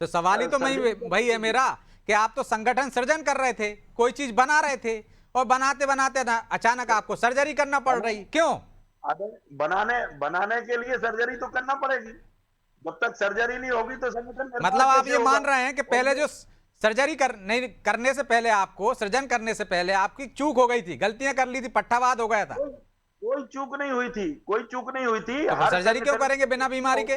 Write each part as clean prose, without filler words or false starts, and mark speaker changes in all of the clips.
Speaker 1: तो सवाल ही तो वही है मेरा कि आप तो संगठन सृजन कर रहे थे, कोई चीज बना रहे थे, और बनाते बनाते अचानक आपको सर्जरी करना पड़ रही, क्यों?
Speaker 2: अरे बनाने के लिए सर्जरी तो करना पड़ेगी। जब तक सर्जरी नहीं होगी तो संगठन निर्माण
Speaker 1: मतलब आप
Speaker 2: कैसे
Speaker 1: ये
Speaker 2: होगा?
Speaker 1: मान रहे हैं कि पहले जो सर्जरी नहीं करने से पहले, आपको सृजन करने से पहले आपकी चूक हो गई थी, गलतियां कर ली थी, पट्टावाद हो गया था,
Speaker 2: कोई कोई चूक नहीं हुई थी, कोई चूक नहीं हुई थी।
Speaker 1: तो फिर
Speaker 2: हर
Speaker 1: सर्जरी क्यों
Speaker 2: संगठन
Speaker 1: करेंगे बिना बीमारी के?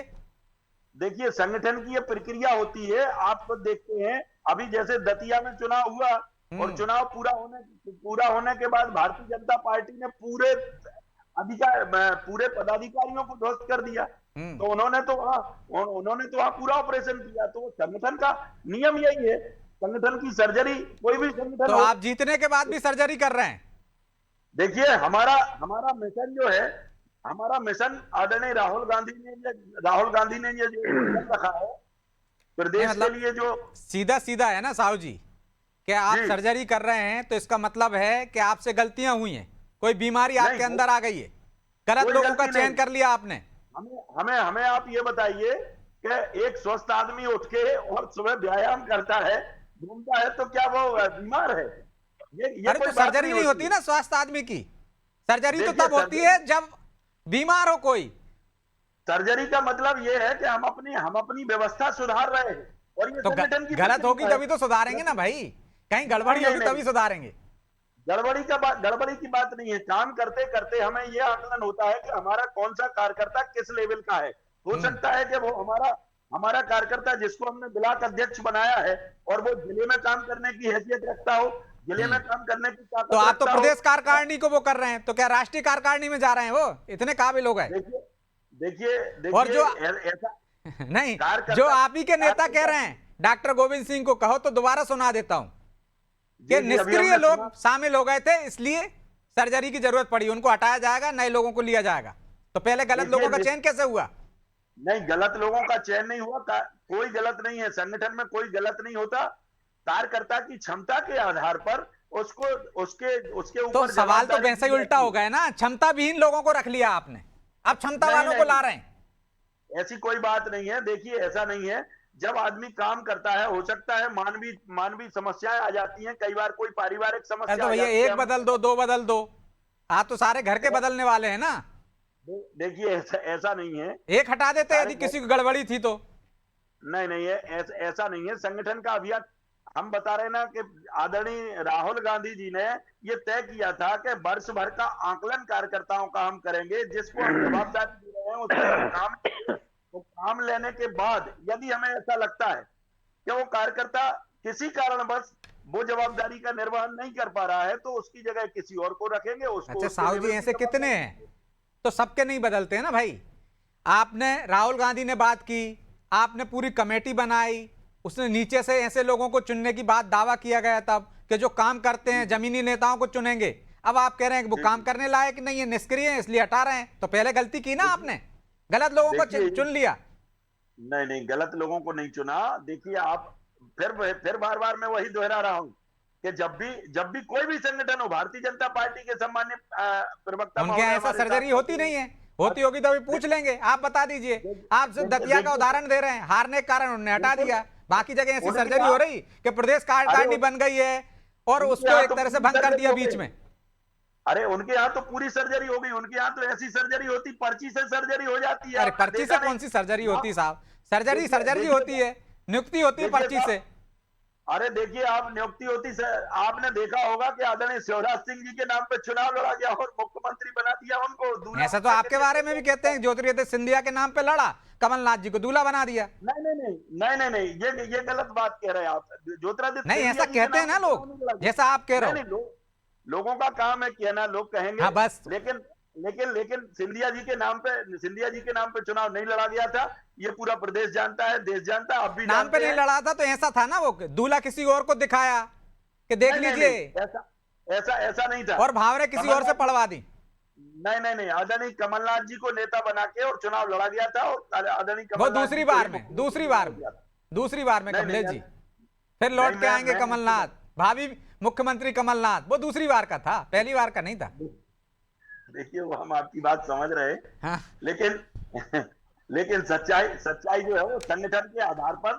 Speaker 2: देखिए संगठन की ये प्रक्रिया होती है। आप खुद देखते हैं अभी जैसे दतिया में चुनाव हुआ, और चुनाव पूरा होने के बाद भारतीय जनता पार्टी ने पूरे पदाधिकारियों को ध्वस्त कर दिया। तो उन्होंने तो वहां पूरा ऑपरेशन किया। तो संगठन का नियम यही है, संगठन की सर्जरी कोई भी संगठन
Speaker 1: तो
Speaker 2: हो।
Speaker 1: आप जीतने के बाद भी सर्जरी कर रहे हैं?
Speaker 2: देखिए हमारा हमारा मिशन जो है, हमारा मिशन आदरणीय राहुल गांधी ने ये जो मिशन रखा है
Speaker 1: नहीं
Speaker 2: प्रदेश के
Speaker 1: मतलब
Speaker 2: लिए, जो
Speaker 1: सीधा सीधा है ना साहू जी, कि आप
Speaker 2: जी
Speaker 1: सर्जरी कर रहे हैं तो इसका मतलब है कि आपसे गलतियां हुई हैं, कोई बीमारी
Speaker 2: नहीं,
Speaker 1: आपके अंदर आ गई है, गलत
Speaker 2: कोई
Speaker 1: लोगों का
Speaker 2: गलती
Speaker 1: चयन
Speaker 2: नहीं।
Speaker 1: कर लिया आपने।
Speaker 2: हमें हमें हमें आप ये बताइए कि एक स्वस्थ आदमी उठ के और सुबह व्यायाम करता है, घूमता है, तो क्या वो बीमार है? ये
Speaker 1: अरे
Speaker 2: कोई
Speaker 1: तो
Speaker 2: बात
Speaker 1: सर्जरी
Speaker 2: नहीं
Speaker 1: नहीं
Speaker 2: होती
Speaker 1: होती
Speaker 2: है।
Speaker 1: ना स्वास्थ्य आदमी की, सर्जरी तो
Speaker 2: देखिए
Speaker 1: तब होती है जब बीमार हो कोई।
Speaker 2: सर्जरी का मतलब ये है कि हम अपनी व्यवस्था सुधार रहे हैं, और ये
Speaker 1: तो
Speaker 2: संगठन की
Speaker 1: गलत होगी
Speaker 2: प्रक्रिया है।
Speaker 1: तभी तो सुधारेंगे ना भाई, कहीं
Speaker 2: नहीं
Speaker 1: गड़बड़ी
Speaker 2: नहीं
Speaker 1: होगी
Speaker 2: नहीं,
Speaker 1: तभी सुधारेंगे।
Speaker 2: गड़बड़ी की बात नहीं है। काम करते करते हमें यह आकलन होता है कि हमारा कौन सा कार्यकर्ता किस लेवल का है। हो सकता है कि वो हमारा हमारा कार्यकर्ता जिसको हमने ब्लॉक अध्यक्ष बनाया है, और वो जिले में काम करने की हैसियत रखता हो, जिले में काम करने की
Speaker 1: तो
Speaker 2: ताकत
Speaker 1: आप तो
Speaker 2: रखता हो।
Speaker 1: प्रदेश कार्यकारिणी को वो कर रहे हैं, तो क्या राष्ट्रीय कार्यकारिणी में जा रहे हैं? वो इतने काबिल हो गए?
Speaker 2: देखिए देखिए
Speaker 1: और
Speaker 2: देखिए
Speaker 1: जो
Speaker 2: ऐसा
Speaker 1: नहीं, जो
Speaker 2: कार्यकर्ता
Speaker 1: आप ही के नेता कह
Speaker 2: कार्यकर्ता
Speaker 1: रहे हैं, डॉक्टर गोविंद सिंह को कहो तो दोबारा सुना देता हूं कि
Speaker 2: जी जी, अभी
Speaker 1: निष्क्रिय
Speaker 2: हमने
Speaker 1: लोग
Speaker 2: सुना।
Speaker 1: शामिल हो गए थे, इसलिए सर्जरी की जरूरत पड़ी, उनको हटाया जाएगा, नए लोगों को लिया जाएगा। तो पहले गलत
Speaker 2: देखिए
Speaker 1: लोगों का चयन कैसे हुआ?
Speaker 2: नहीं, गलत लोगों का चयन नहीं हुआ। कोई गलत नहीं है संगठन में, कोई गलत नहीं होता। कार्यकर्ता की क्षमता के आधार पर उसको उसके उसके
Speaker 1: तो
Speaker 2: ऊपर
Speaker 1: सवाल तो
Speaker 2: जवाबदारी
Speaker 1: वैसे
Speaker 2: दी
Speaker 1: ही उल्टा
Speaker 2: जाती
Speaker 1: हो
Speaker 2: है।
Speaker 1: गया ना, क्षमता विहीन लोगों को रख लिया आपने, अब क्षमता
Speaker 2: नहीं
Speaker 1: वालों को
Speaker 2: नहीं,
Speaker 1: ला रहे हैं।
Speaker 2: ऐसी कोई बात नहीं है। देखिए ऐसा नहीं है। जब आदमी काम करता है, हो सकता है मानवीय मानवीय समस्याएं आ जाती हैं, कई बार कोई पारिवारिक
Speaker 1: अरे
Speaker 2: समस्या
Speaker 1: तो
Speaker 2: आ
Speaker 1: भैया
Speaker 2: जाती है।
Speaker 1: एक बदल दो, दो बदल दो, आप तो सारे घर के बदलने वाले हैं ना।
Speaker 2: देखिए ऐसा नहीं है।
Speaker 1: एक हटा देते
Speaker 2: सारे
Speaker 1: यदि किसी को गड़बड़ी थी तो।
Speaker 2: नहीं नहीं है, ऐसा नहीं है। संगठन का अभियान हम बता रहे ना कि आदरणीय राहुल गांधी जी ने ये तय किया था कि वर्ष भर का आकलन कार्यकर्ताओं का हम करेंगे, जिसको हम जवाबदारी दे रहे हैं उसको काम लेने के बाद यदि हमें ऐसा लगता है कि वो कार्यकर्ता किसी कारणवश वो जवाबदारी का निर्वहन नहीं कर पा रहा है, तो उसकी जगह किसी और को रखेंगे, उसको
Speaker 1: अच्छा
Speaker 2: उसके
Speaker 1: साहू जी,
Speaker 2: लेवल की
Speaker 1: ऐसे कितने
Speaker 2: जवाबदारी
Speaker 1: हैं?
Speaker 2: देंगे।
Speaker 1: तो सबके नहीं बदलते हैं ना भाई। आपने, राहुल गांधी ने बात की, आपने पूरी कमेटी बनाई, उसने नीचे से ऐसे लोगों को चुनने की बात दावा किया गया तब कि जो काम करते हैं जमीनी नेताओं को चुनेंगे। अब आप कह रहे हैं कि वो काम करने लायक नहीं है, निष्क्रिय है, इसलिए हटा रहे हैं। तो पहले गलती की ना आपने, गलत लोगों को
Speaker 2: देखिए
Speaker 1: चुन लिया।
Speaker 2: नहीं नहीं, गलत लोगों को नहीं चुना। देखिए आप, फिर बार बार मैं वही दोहरा रहा हूं कि जब भी कोई भी संगठन हो, भारतीय जनता पार्टी के सम्मान्य प्रवक्ता
Speaker 1: उनके यहाँ
Speaker 2: महोदय
Speaker 1: ऐसा
Speaker 2: हमारे
Speaker 1: सर्जरी
Speaker 2: साथ
Speaker 1: होती
Speaker 2: रहते
Speaker 1: नहीं
Speaker 2: हैं।
Speaker 1: है, होती होगी तो अभी पूछ
Speaker 2: देख-
Speaker 1: लेंगे, आप बता दीजिए।
Speaker 2: देख-
Speaker 1: आप सिर्फ
Speaker 2: देखिए
Speaker 1: दतिया का
Speaker 2: देखिए
Speaker 1: उदाहरण दे रहे हैं, हारने के कारण उन्होंने हटा
Speaker 2: बिल्कुल।
Speaker 1: दिया, बाकी जगह ऐसी
Speaker 2: उनके
Speaker 1: सर्जरी
Speaker 2: यहाँ
Speaker 1: हो रही कि प्रदेश
Speaker 2: अरे
Speaker 1: कार्यकारिणी बन गई है और
Speaker 2: उनके
Speaker 1: उसको
Speaker 2: यहाँ
Speaker 1: एक
Speaker 2: तो
Speaker 1: तरह से
Speaker 2: पूरी
Speaker 1: भंग कर
Speaker 2: सर्जरी
Speaker 1: दिया
Speaker 2: हो
Speaker 1: बीच
Speaker 2: गई।
Speaker 1: में।
Speaker 2: अरे उनके यहाँ तो पूरी सर्जरी हो गई। उनके यहाँ तो ऐसी सर्जरी होती, पर्ची से सर्जरी हो जाती है।
Speaker 1: अरे
Speaker 2: आपने
Speaker 1: पर्ची से
Speaker 2: देखा
Speaker 1: कौन
Speaker 2: नहीं?
Speaker 1: सी सर्जरी होती
Speaker 2: आप
Speaker 1: साहब? सर्जरी
Speaker 2: देखिए
Speaker 1: सर्जरी
Speaker 2: देखिए
Speaker 1: होती है, नियुक्ति होती है
Speaker 2: देखिए
Speaker 1: पर्ची से।
Speaker 2: साहब, अरे देखिए आप नियुक्ति होती से आपने देखा होगा कि आदरणीय शिवराज सिंह जी के नाम पे चुनाव लड़ा गया और मुख्यमंत्री बना दिया उनको, दूल्हा
Speaker 1: ऐसा तो
Speaker 2: बना के
Speaker 1: आपके बारे में भी कहते हैं,
Speaker 2: दिया।
Speaker 1: ज्योतिरादित्य सिंधिया के नाम पे लड़ा, कमलनाथ जी को दूल्हा बना दिया।
Speaker 2: नहीं नहीं नहीं नहीं नहीं नहीं, ये गलत बात कह रहे हैं आप। ज्योतिरादित्य
Speaker 1: नहीं,
Speaker 2: सिंधिया
Speaker 1: ऐसा
Speaker 2: जी के
Speaker 1: कहते हैं
Speaker 2: नाम
Speaker 1: ना
Speaker 2: पे चुनाव
Speaker 1: लोग,
Speaker 2: नहीं लड़ा गया।
Speaker 1: जैसा आप कह रहे
Speaker 2: नहीं
Speaker 1: हो।
Speaker 2: नहीं, लोगों का काम है कहना, लोग कहेंगे।
Speaker 1: हाँ बस,
Speaker 2: लेकिन लेकिन सिंधिया जी के नाम पे चुनाव नहीं लड़ा गया था। ये पूरा प्रदेश जानता है, देश जानता है, आप भी
Speaker 1: नाम पे
Speaker 2: जानते
Speaker 1: नहीं
Speaker 2: हैं।
Speaker 1: लड़ा था तो ऐसा था ना, वो दूल्हा किसी और को दिखाया कि देख
Speaker 2: नहीं नहीं
Speaker 1: लीजिए,
Speaker 2: नहीं, ऐसा ऐसा ऐसा नहीं था।
Speaker 1: और भावरे किसी और से
Speaker 2: कमलनाथ
Speaker 1: पढ़वा दी।
Speaker 2: नहीं नहीं नहीं, आदरणीय कमलनाथ जी को नेता बना के और चुनाव लड़ा गया था, और आदरणीय
Speaker 1: वो
Speaker 2: कमलनाथ जी
Speaker 1: दूसरी
Speaker 2: को ही
Speaker 1: बार में,
Speaker 2: मुख्यमंत्री
Speaker 1: दूसरी
Speaker 2: बनाया
Speaker 1: बार में,
Speaker 2: गया था।
Speaker 1: दूसरी बार में
Speaker 2: नहीं नहीं
Speaker 1: कमलेश जी,
Speaker 2: नहीं
Speaker 1: फिर
Speaker 2: नहीं,
Speaker 1: लौट के आएंगे
Speaker 2: मैं
Speaker 1: कमलनाथ, भावी मुख्यमंत्री कमलनाथ, वो दूसरी बार का था, पहली बार का नहीं था।
Speaker 2: देखिए वो हम आपकी बात समझ रहे हैं,
Speaker 1: हाँ,
Speaker 2: लेकिन लेकिन सच्चाई सच्चाई जो है वो संगठन के आधार पर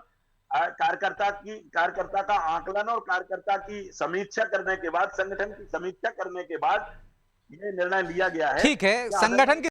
Speaker 2: कार्यकर्ता का आकलन और कार्यकर्ता की समीक्षा करने के बाद, संगठन की समीक्षा करने के बाद ये निर्णय लिया गया है
Speaker 1: ठीक है,
Speaker 2: कि
Speaker 1: संगठन की